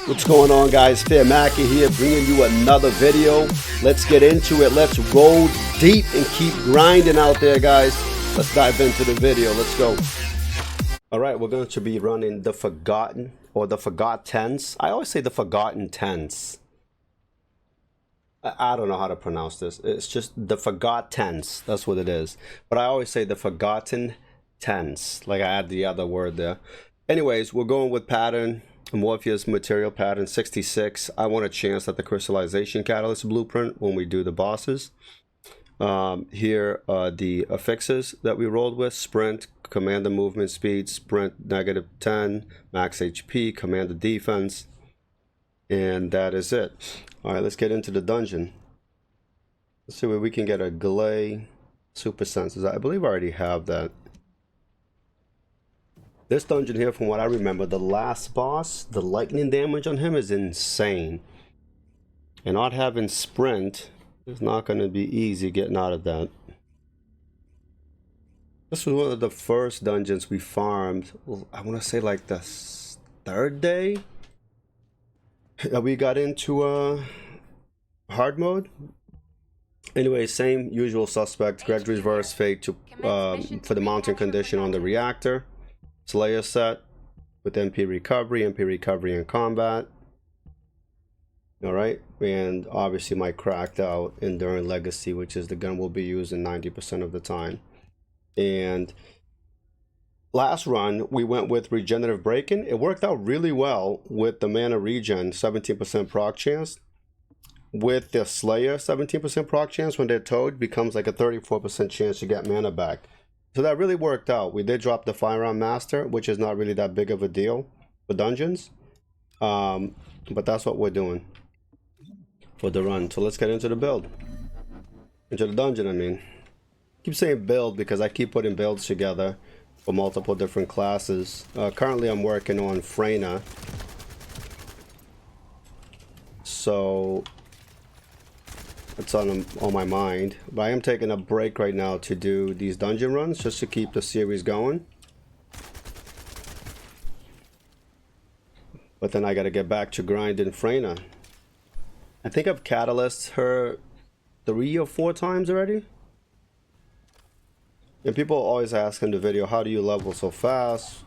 What's going on, guys? Fearmaky here, bringing you another video. Let's get into it. Let's roll deep and keep grinding out there, guys. Let's dive into the video. Let's go. All right, we're going to be running the Forgotten or the Forgottense. I always say the Forgottense. I don't know how to pronounce this. It's just the Forgottense. That's what it is. But I always say the Forgottense. Like I add the other word there. Anyways, we're going with pattern. Modifiers material pattern 66. I want a chance at the crystallization catalyst blueprint when we do the bosses. Here are the affixes that we rolled with: sprint, commander movement speed, sprint -10, max HP, commander defense, and that is it. All right, let's get into the dungeon. Let's see where we can get a Glay super senses. I believe I already have that. This dungeon here, from what I remember, the last boss, the lightning damage on him is insane. And not having sprint is not going to be easy getting out of that. This was one of the first dungeons we farmed. I want to say like the third day that we got into hard mode. Anyway, same usual suspect. Gregory's verse fate to for the mountain condition on the reactor. Slayer set with MP recovery and combat. Alright, and obviously my cracked out Enduring Legacy, which is the gun we'll be using 90% of the time. And last run we went with regenerative break-in. It worked out really well with the mana regen, 17% proc chance. With the Slayer, 17% proc chance when they're towed becomes like a 34% chance to get mana back. So that really worked out. We did drop the Firearm Master, which is not really that big of a deal for dungeons. But that's what we're doing for the run. So let's get into the build. Into the dungeon, I mean. I keep saying build because I keep putting builds together for multiple different classes. Currently I'm working on Freyna. So it's on my mind, but I am taking a break right now to do these dungeon runs just to keep the series going. But then I got to get back to grinding Freyna. I think I've catalysed her 3 or 4 times already. And people always ask in the video, how do you level so fast,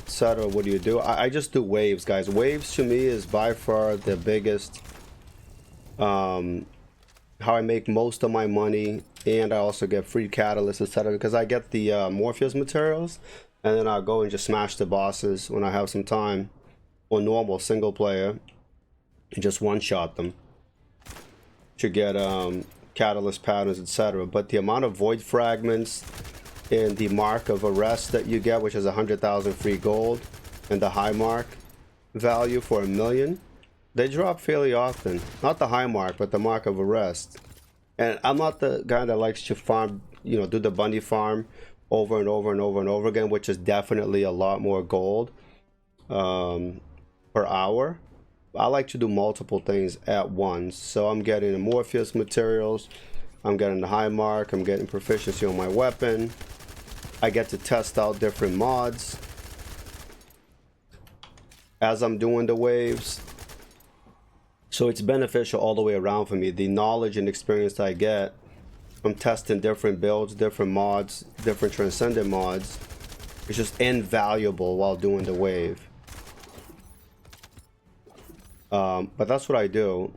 etc. What do you do? I just do waves, guys. Waves to me is by far the biggest how I make most of my money, and I also get free catalysts, etc. because I get the Modifiers materials, and then I'll go and just smash the bosses when I have some time, or normal single player, and just one-shot them to get catalyst patterns, etc. But the amount of void fragments and the mark of arrest that you get, which is 100,000 free gold, and the high mark value for 1 million, they drop fairly often. Not the high mark, but the mark of arrest. And I'm not the guy that likes to farm, you know, do the bunny farm over and over and over and over again, which is definitely a lot more gold per hour. I like to do multiple things at once. So I'm getting the Morpheus materials, I'm getting the high mark, I'm getting proficiency on my weapon. I get to test out different mods as I'm doing the waves. So it's beneficial all the way around for me. The knowledge and experience that I get from testing different builds, different mods, different Transcendent mods, is just invaluable while doing the wave. But that's what I do.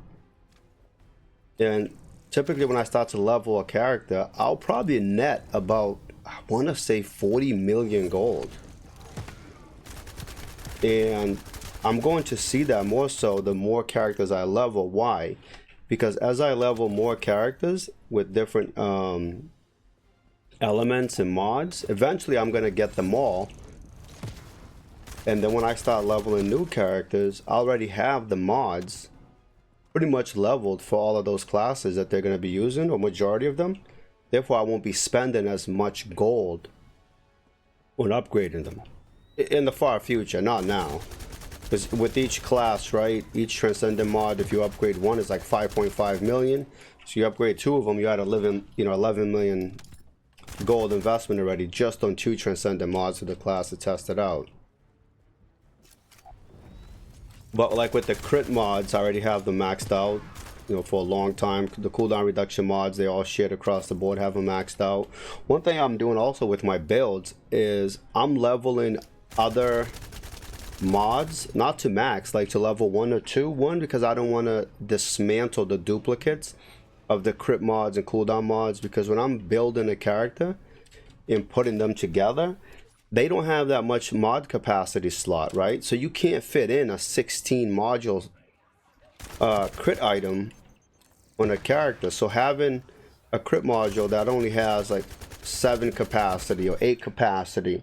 And typically when I start to level a character, I'll probably net about, I want to say 40 million gold. And I'm going to see that more so the more characters I level. Why? Because as I level more characters with different elements and mods, eventually I'm going to get them all. And then when I start leveling new characters, I already have the mods pretty much leveled for all of those classes that they're going to be using, or majority of them. Therefore, I won't be spending as much gold on upgrading them in the far future, not now. Because with each class, right, each Transcendent mod, if you upgrade one, is like 5.5 million. So you upgrade 2 of them, you had 11 million gold investment already just on 2 Transcendent mods for the class to test it out. But like with the crit mods, I already have them maxed out, you know, for a long time. The cooldown reduction mods, they all shared across the board, have them maxed out. One thing I'm doing also with my builds is I'm leveling other mods, not to max, like to level 1 or 2. One, because I don't want to dismantle the duplicates of the crit mods and cooldown mods, because when I'm building a character and putting them together, they don't have that much mod capacity slot, right? So you can't fit in a 16 module crit item on a character. So having a crit module that only has like 7 capacity or 8 capacity,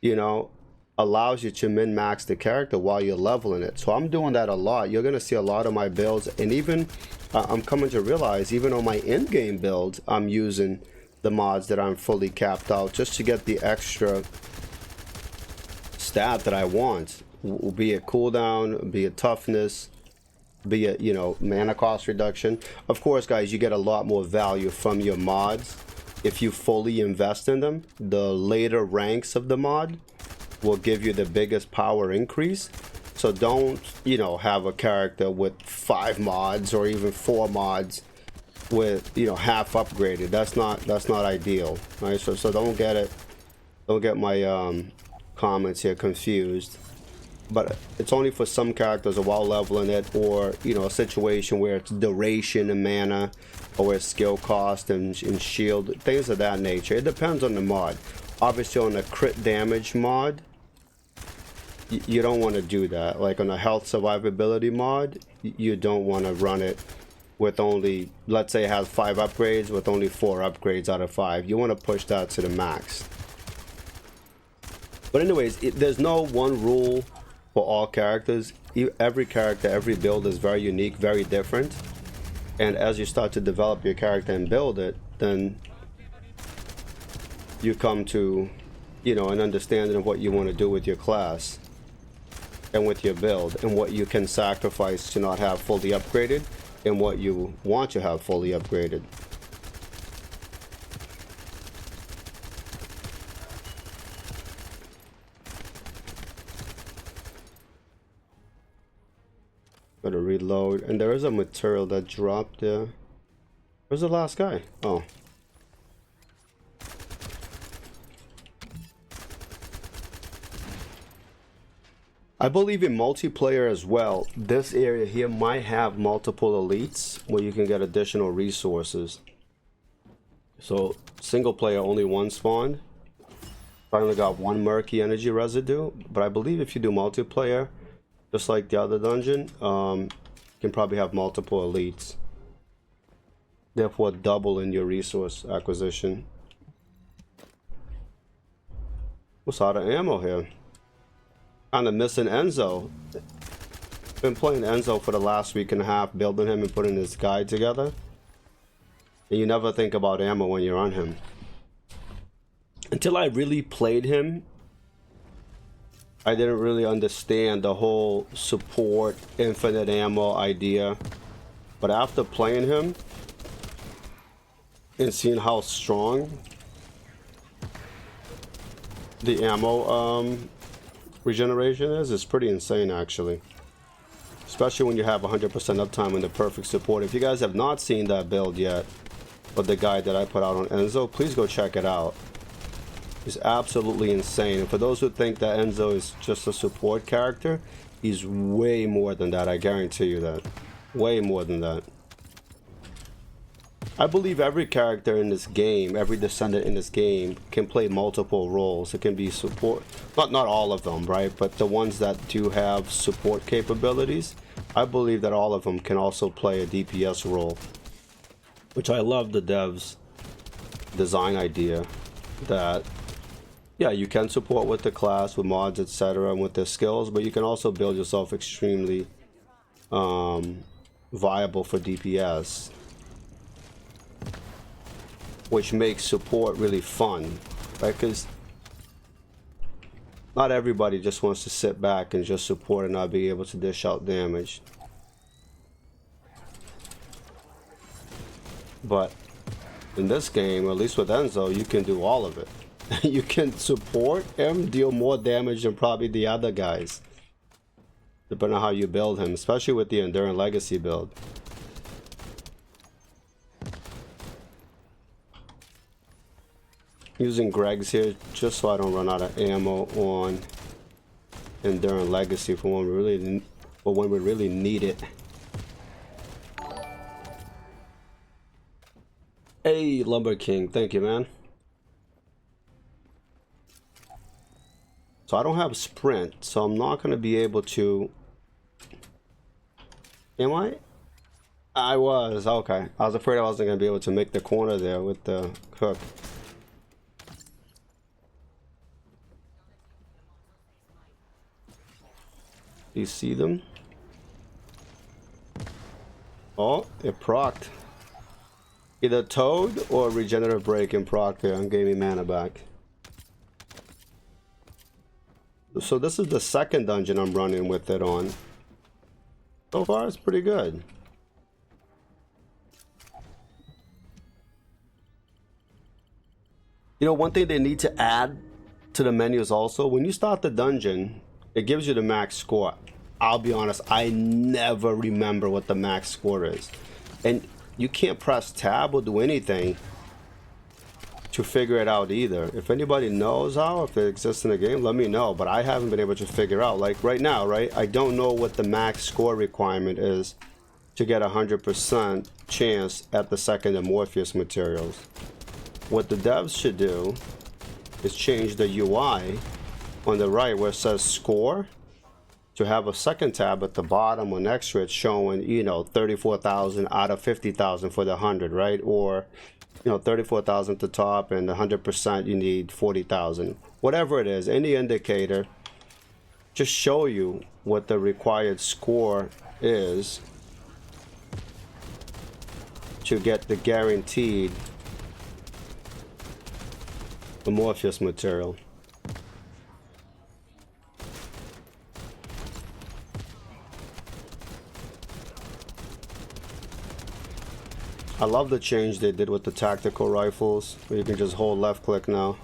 you know, allows you to min-max the character while you're leveling it. So I'm doing that a lot. You're gonna see a lot of my builds, and even I'm coming to realize even on my in-game builds, I'm using the mods that I'm fully capped out just to get the extra stat that I want, be it cooldown, be it toughness, be it, you know, mana cost reduction. Of course, guys, you get a lot more value from your mods if you fully invest in them. The later ranks of the mod will give you the biggest power increase. So don't, you know, have a character with 5 mods or even 4 mods with, you know, half upgraded. That's not ideal, right? So don't get my comments here confused. But it's only for some characters while leveling it, or, you know, a situation where it's duration and mana, or where it's skill cost and shield, things of that nature. It depends on the mod. Obviously on the crit damage mod, you don't want to do that. Like on a health survivability mod, you don't want to run it with only, let's say it has 5 upgrades, with only 4 upgrades out of 5. You want to push that to the max. But anyways, there's no one rule for all characters. Every character, every build is very unique, very different. And as you start to develop your character and build it, then you come to, you know, an understanding of what you want to do with your class and with your build, and what you can sacrifice to not have fully upgraded, and what you want to have fully upgraded. Gotta reload, and there is a material that dropped there. Where's the last guy? Oh. I believe in multiplayer as well. This area here might have multiple elites where you can get additional resources. So single player, only 1 spawn. I only got 1 murky energy residue, but I believe if you do multiplayer, just like the other dungeon, you can probably have multiple elites, therefore doubling your resource acquisition. What's out of ammo here? Kind of missing Enzo. Been playing Enzo for the last week and a half, building him and putting his guide together. And you never think about ammo when you're on him. Until I really played him, I didn't really understand the whole support infinite ammo idea. But after playing him and seeing how strong the ammo regeneration is, it's pretty insane actually. Especially when you have 100% uptime and the perfect support. If you guys have not seen that build yet, but the guide that I put out on Enzo, please go check it out. It's absolutely insane. And for those who think that Enzo is just a support character, he's way more than that. I guarantee you that. Way more than that. I believe every character in this game, every Descendant in this game, can play multiple roles. It can be support, not all of them, right? But the ones that do have support capabilities, I believe that all of them can also play a DPS role. Which I love the devs' design idea that, yeah, you can support with the class, with mods, etc., and with their skills, but you can also build yourself extremely viable for DPS, which makes support really fun, right? Because not everybody just wants to sit back and just support and not be able to dish out damage. But in this game, or at least with Enzo, you can do all of it. You can support him, deal more damage than probably the other guys. depending on how you build him, especially with the Enduring Legacy build. Using Greg's here just so I don't run out of ammo on Enduring Legacy for when we really need it. Hey, Lumber King, thank you, man. So I don't have sprint, so I'm not going to be able to... Am I? I was, okay. I was afraid I wasn't going to be able to make the corner there with the hook. Do you see them? Oh, it procced. Either Toad or Regenerative Break and proc there and gave me mana back. So this is the second dungeon I'm running with it on. So far it's pretty good. You know, one thing they need to add to the menu is also when you start the dungeon, it gives you the max score. I'll be honest, I never remember what the max score is. And you can't press tab or do anything to figure it out either. If anybody knows how, if it exists in the game, let me know. But I haven't been able to figure out. Like right now, right? I don't know what the max score requirement is to get 100% chance at the second Modifiers materials. What the devs should do is change the UI on the right where it says score to have a second tab at the bottom or next to it showing, you know, 34,000 out of 50,000 for the 100, right? Or, you know, 34,000 at the top and 100% you need 40,000. Whatever it is, any indicator, just show you what the required score is to get the guaranteed Modifiers material. I love the change they did with the tactical rifles, where you can just hold left click now.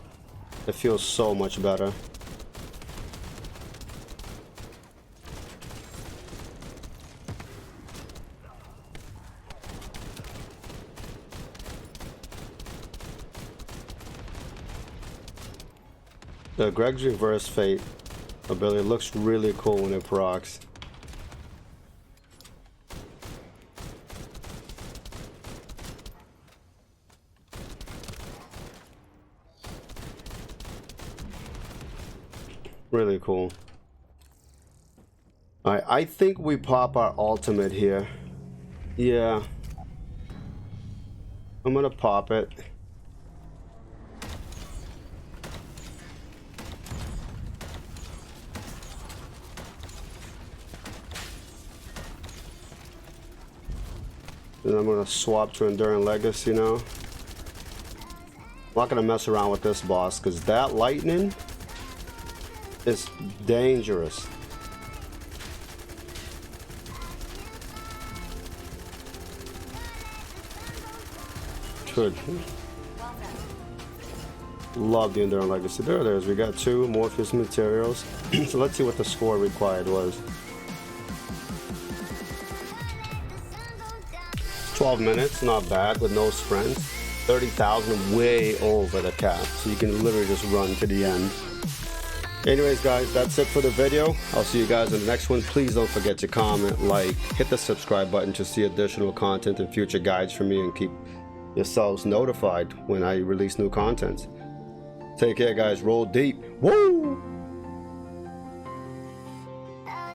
It feels so much better. The Greg's Reverse Fate ability looks really cool when it procs. Really cool. Alright, I think we pop our ultimate here. Yeah. I'm gonna pop it. And I'm gonna swap to Enduring Legacy now. I'm not gonna mess around with this boss because that lightning is dangerous. Good. Love the Enduring Legacy. There it is. We got 2 Modifiers materials. So let's see what the score required was. 12 minutes, not bad with no sprints. 30,000, way over the cap. So you can literally just run to the end. Anyways guys, that's it for the video. I'll see you guys in the next one. Please don't forget to comment, like, hit the subscribe button to see additional content and future guides from me, and keep yourselves notified when I release new content. Take care guys, roll deep. Woo!